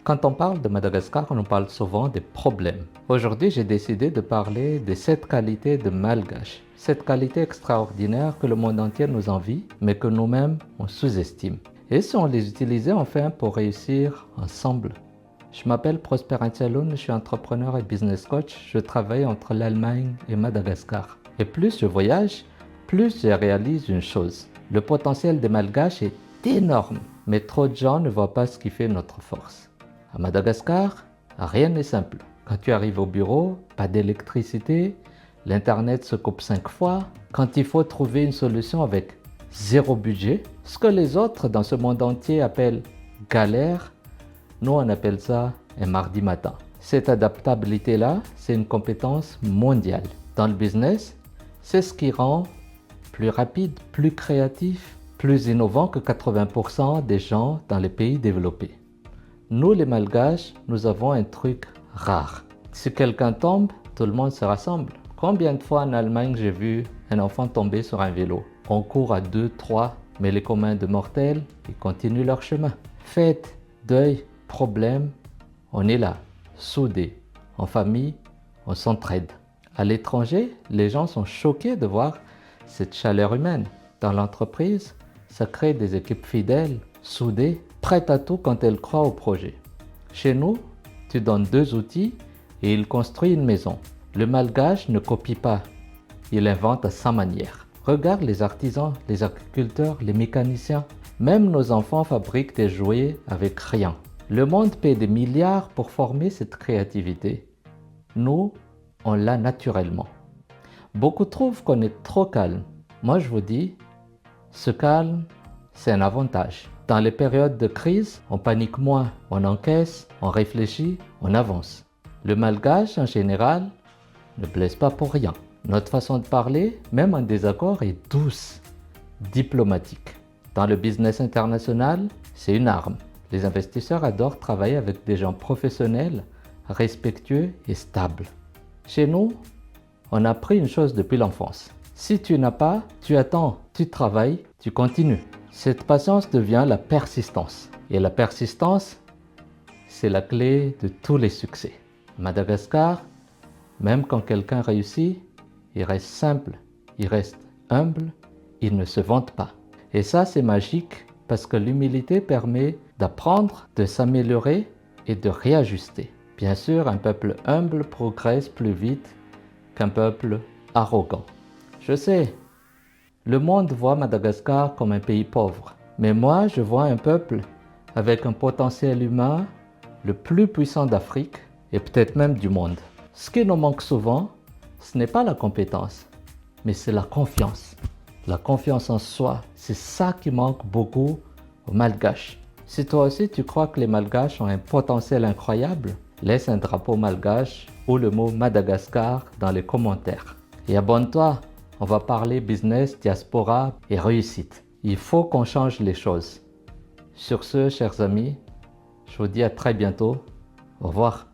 Quand on parle de Madagascar, on parle souvent des problèmes. Aujourd'hui, j'ai décidé de parler de cette qualité de malgache, cette qualité extraordinaire que le monde entier nous envie, mais que nous-mêmes, on sous-estime. Et si on les utilisait enfin pour réussir ensemble? Je m'appelle Prosper Antialoun, je suis entrepreneur et business coach. Je travaille entre l'Allemagne et Madagascar. Et plus je voyage, plus je réalise une chose. Le potentiel des Malgaches est énorme, mais trop de gens ne voient pas ce qui fait notre force. À Madagascar, rien n'est simple. Quand tu arrives au bureau, pas d'électricité, l'internet se coupe 5 fois. Quand il faut trouver une solution avec zéro budget, ce que les autres dans ce monde entier appellent galère, nous on appelle ça un mardi matin. Cette adaptabilité-là, c'est une compétence mondiale. Dans le business, c'est ce qui rend plus rapide, plus créatif, plus innovant que 80% des gens dans les pays développés. Nous, les Malgaches, nous avons un truc rare. Si quelqu'un tombe, tout le monde se rassemble. Combien de fois en Allemagne j'ai vu un enfant tomber sur un vélo? On court à 2, 3, mais les communs de mortels, ils continuent leur chemin. Fête, deuil, problème, on est là, soudés. En famille, on s'entraide. À l'étranger, les gens sont choqués de voir cette chaleur humaine. Dans l'entreprise, ça crée des équipes fidèles, soudées, prêtes à tout quand elles croient au projet. Chez nous, tu donnes 2 outils et il construit une maison. Le malgache ne copie pas, il invente à sa manière. Regarde les artisans, les agriculteurs, les mécaniciens. Même nos enfants fabriquent des jouets avec rien. Le monde paie des milliards pour former cette créativité. Nous, on l'a naturellement. Beaucoup trouvent qu'on est trop calme. Moi, je vous dis, ce calme, c'est un avantage. Dans les périodes de crise, on panique moins, on encaisse, on réfléchit, on avance. Le malgache, en général, ne blesse pas pour rien. Notre façon de parler, même en désaccord, est douce, diplomatique. Dans le business international, c'est une arme. Les investisseurs adorent travailler avec des gens professionnels, respectueux et stables. Chez nous, on a appris une chose depuis l'enfance. Si tu n'as pas, tu attends, tu travailles, tu continues. Cette patience devient la persistance. Et la persistance, c'est la clé de tous les succès. À Madagascar, même quand quelqu'un réussit, il reste simple, il reste humble, il ne se vante pas. Et ça, c'est magique parce que l'humilité permet d'apprendre, de s'améliorer et de réajuster. Bien sûr, un peuple humble progresse plus vite qu'un peuple arrogant. Je sais, le monde voit Madagascar comme un pays pauvre, mais moi je vois un peuple avec un potentiel humain le plus puissant d'Afrique et peut-être même du monde. Ce qui nous manque souvent, ce n'est pas la compétence, mais c'est la confiance. La confiance en soi, c'est ça qui manque beaucoup aux Malgaches. Si toi aussi tu crois que les Malgaches ont un potentiel incroyable, laisse un drapeau malgache ou le mot Madagascar dans les commentaires. Et abonne-toi, on va parler business, diaspora et réussite. Il faut qu'on change les choses. Sur ce, chers amis, je vous dis à très bientôt. Au revoir.